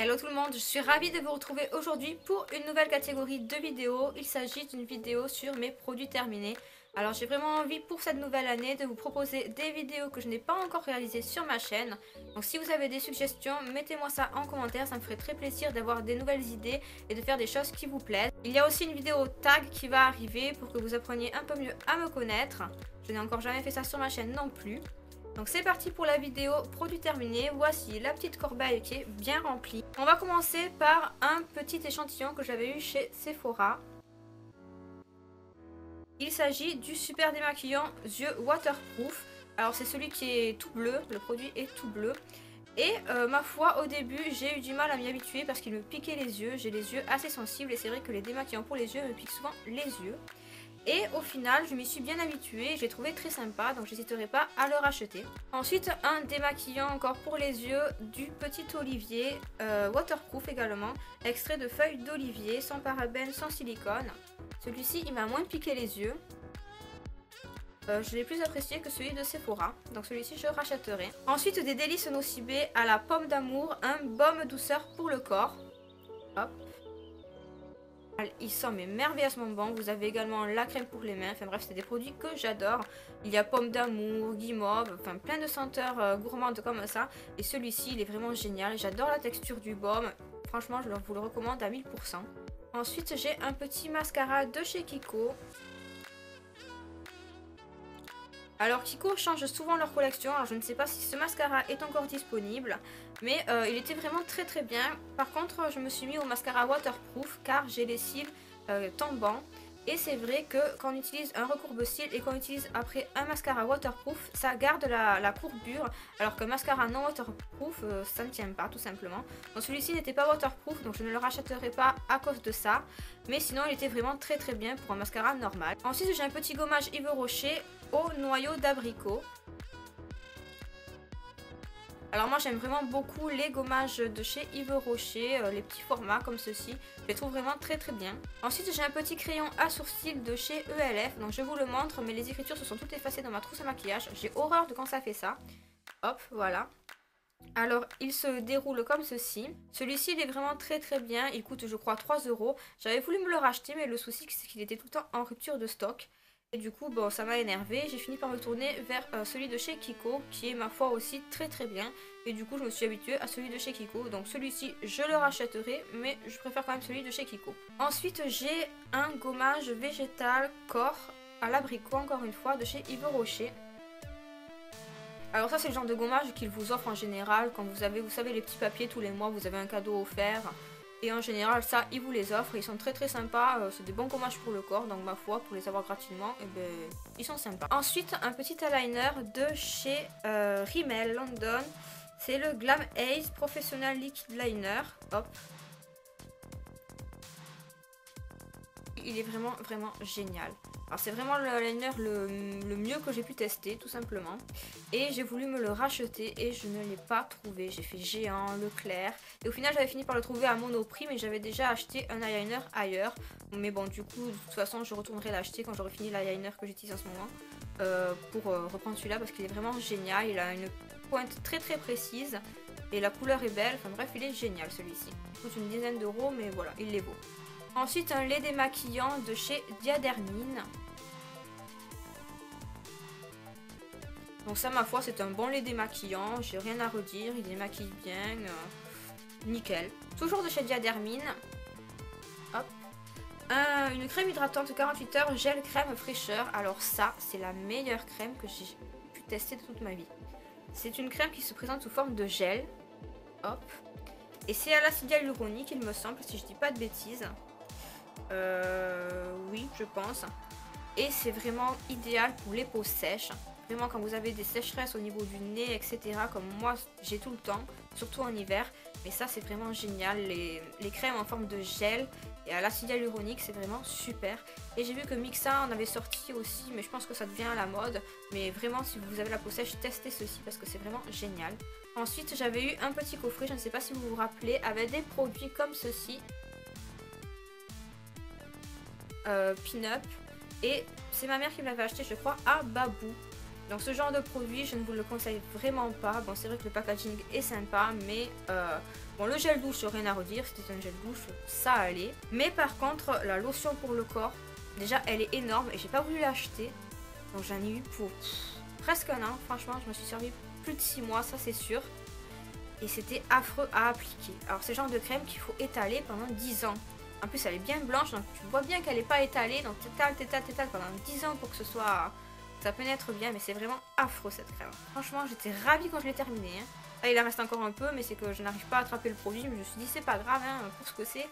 Hello tout le monde, je suis ravie de vous retrouver aujourd'hui pour une nouvelle catégorie de vidéos. Il s'agit d'une vidéo sur mes produits terminés. Alors j'ai vraiment envie pour cette nouvelle année de vous proposer des vidéos que je n'ai pas encore réalisées sur ma chaîne. Donc si vous avez des suggestions, mettez-moi ça en commentaire, ça me ferait très plaisir d'avoir des nouvelles idées et de faire des choses qui vous plaisent. Il y a aussi une vidéo tag qui va arriver pour que vous appreniez un peu mieux à me connaître. Je n'ai encore jamais fait ça sur ma chaîne non plus. Donc c'est parti pour la vidéo produit terminé. Voici la petite corbeille qui est bien remplie. On va commencer par un petit échantillon que j'avais eu chez Sephora. Il s'agit du super démaquillant yeux waterproof. Alors c'est celui qui est tout bleu, le produit est tout bleu. Et ma foi, au début j'ai eu du mal à m'y habituer parce qu'il me piquait les yeux. J'ai les yeux assez sensibles et c'est vrai que les démaquillants pour les yeux me piquent souvent les yeux. Et au final, je m'y suis bien habituée, je l'ai trouvé très sympa, donc j'hésiterai pas à le racheter. Ensuite, un démaquillant encore pour les yeux du Petit Olivier, waterproof également, extrait de feuilles d'olivier, sans parabènes, sans silicone. Celui-ci, il m'a moins piqué les yeux. Je l'ai plus apprécié que celui de Sephora, donc celui-ci je rachèterai. Ensuite, des délices nocibées à la pomme d'amour, un baume douceur pour le corps. Hop. Il sent mais merveilleusement bon. Vous avez également la crème pour les mains. Enfin bref, c'est des produits que j'adore. Il y a pomme d'amour, guimauve, enfin plein de senteurs gourmandes comme ça. Et celui-ci, il est vraiment génial. J'adore la texture du baume. Franchement, je vous le recommande à 1000%. Ensuite, j'ai un petit mascara de chez Kiko. Alors Kiko change souvent leur collection, alors je ne sais pas si ce mascara est encore disponible, mais il était vraiment très bien. Par contre je me suis mis au mascara waterproof car j'ai les cils tombants. Et c'est vrai que quand on utilise un recourbe-cils et qu'on utilise après un mascara waterproof, ça garde la courbure, alors qu'un mascara non waterproof, ça ne tient pas tout simplement. Donc celui-ci n'était pas waterproof, donc je ne le rachèterai pas à cause de ça. Mais sinon il était vraiment très bien pour un mascara normal. Ensuite j'ai un petit gommage Yves Rocher au noyau d'abricot. Alors moi j'aime vraiment beaucoup les gommages de chez Yves Rocher, les petits formats comme ceci, je les trouve vraiment très bien. Ensuite j'ai un petit crayon à sourcils de chez ELF, donc je vous le montre mais les écritures se sont toutes effacées dans ma trousse à maquillage, j'ai horreur de quand ça fait ça. Hop, voilà. Alors il se déroule comme ceci. Celui-ci il est vraiment très bien, il coûte je crois 3 €. J'avais voulu me le racheter mais le souci c'est qu'il était tout le temps en rupture de stock. Et du coup, bon, ça m'a énervé. J'ai fini par me tourner vers celui de chez Kiko, qui est ma foi aussi très bien. Et du coup, je me suis habituée à celui de chez Kiko. Donc celui-ci, je le rachèterai, mais je préfère quand même celui de chez Kiko. Ensuite, j'ai un gommage végétal corps à l'abricot, encore une fois, de chez Yves Rocher. Alors ça, c'est le genre de gommage qu'ils vous offrent en général. Quand vous avez, vous savez, les petits papiers tous les mois, vous avez un cadeau offert. Et en général, ça, ils vous les offrent. Ils sont très sympas. C'est des bons gommages pour le corps. Donc, ma foi, pour les avoir gratuitement, et ben, ils sont sympas. Ensuite, un petit eyeliner de chez Rimmel London. C'est le Glam Ace Professional Liquid Liner. Hop. Il est vraiment génial. Alors c'est vraiment le liner le mieux que j'ai pu tester tout simplement. Et j'ai voulu me le racheter et je ne l'ai pas trouvé. J'ai fait Géant, Leclerc. Et au final j'avais fini par le trouver à Monoprix, mais j'avais déjà acheté un eyeliner ailleurs. Mais bon, du coup de toute façon je retournerai l'acheter quand j'aurai fini l'eyeliner que j'utilise en ce moment. Pour reprendre celui-là parce qu'il est vraiment génial. Il a une pointe très précise. Et la couleur est belle. Enfin bref, il est génial celui-ci. Il coûte une dizaine d'euros, mais voilà, il les vaut. Ensuite, un lait démaquillant de chez Diadermine. Donc ça, ma foi, c'est un bon lait démaquillant. J'ai rien à redire. Il démaquille bien. Nickel. Toujours de chez Diadermine. Hop. Une crème hydratante 48 heures gel crème fraîcheur. Alors ça, c'est la meilleure crème que j'ai pu tester de toute ma vie. C'est une crème qui se présente sous forme de gel. Hop. Et c'est à l'acide hyaluronique, il me semble, si je dis pas de bêtises. Oui, je pense. Et c'est vraiment idéal pour les peaux sèches. Vraiment quand vous avez des sécheresses au niveau du nez, etc. Comme moi j'ai tout le temps, surtout en hiver. Mais ça c'est vraiment génial. Les crèmes en forme de gel et à l'acide hyaluronique, c'est vraiment super. Et j'ai vu que Mixa en avait sorti aussi, mais je pense que ça devient à la mode. Mais vraiment si vous avez la peau sèche, testez ceci parce que c'est vraiment génial. Ensuite j'avais eu un petit coffret, je ne sais pas si vous vous rappelez, avec des produits comme ceci. Pin-up. Et c'est ma mère qui me l'avait acheté je crois à Babou. Donc ce genre de produit, je ne vous le conseille vraiment pas. Bon, c'est vrai que le packaging est sympa, mais bon, le gel douche, rien à redire, c'était un gel douche, ça allait. Mais par contre, la lotion pour le corps, déjà, elle est énorme et j'ai pas voulu l'acheter. Donc j'en ai eu pour presque un an, franchement, je me suis servi plus de 6 mois, ça c'est sûr. Et c'était affreux à appliquer. Alors c'est le genre de crème qu'il faut étaler pendant 10 ans. En plus, elle est bien blanche, donc tu vois bien qu'elle n'est pas étalée. Donc t'étales pendant 10 ans pour que ça pénètre bien. Mais c'est vraiment affreux cette crème. Franchement, j'étais ravie quand je l'ai terminée. Hein. Là, il en reste encore un peu, mais c'est que je n'arrive pas à attraper le produit. Je me suis dit, c'est pas grave, hein, pour ce que c'est.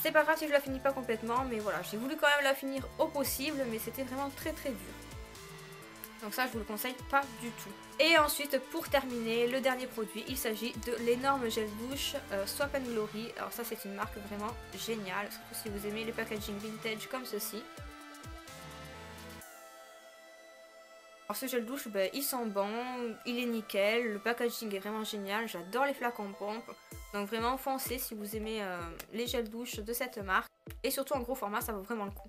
C'est pas grave si je la finis pas complètement. Mais voilà, j'ai voulu quand même la finir au possible. Mais c'était vraiment très très dur. Donc ça, je vous le conseille pas du tout. Et ensuite, pour terminer, le dernier produit, il s'agit de l'énorme gel douche Swap & Glory. Alors ça, c'est une marque vraiment géniale, surtout si vous aimez les packaging vintage comme ceci. Alors ce gel douche, ben, il sent bon, il est nickel, le packaging est vraiment génial, j'adore les flacons pompe. Donc vraiment foncez si vous aimez les gels douche de cette marque. Et surtout en gros format, ça vaut vraiment le coup.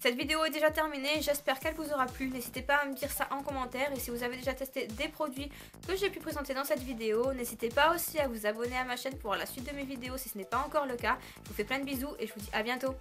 Cette vidéo est déjà terminée, j'espère qu'elle vous aura plu. N'hésitez pas à me dire ça en commentaire. Et si vous avez déjà testé des produits que j'ai pu présenter dans cette vidéo, n'hésitez pas aussi à vous abonner à ma chaîne pour la suite de mes vidéos si ce n'est pas encore le cas. Je vous fais plein de bisous et je vous dis à bientôt.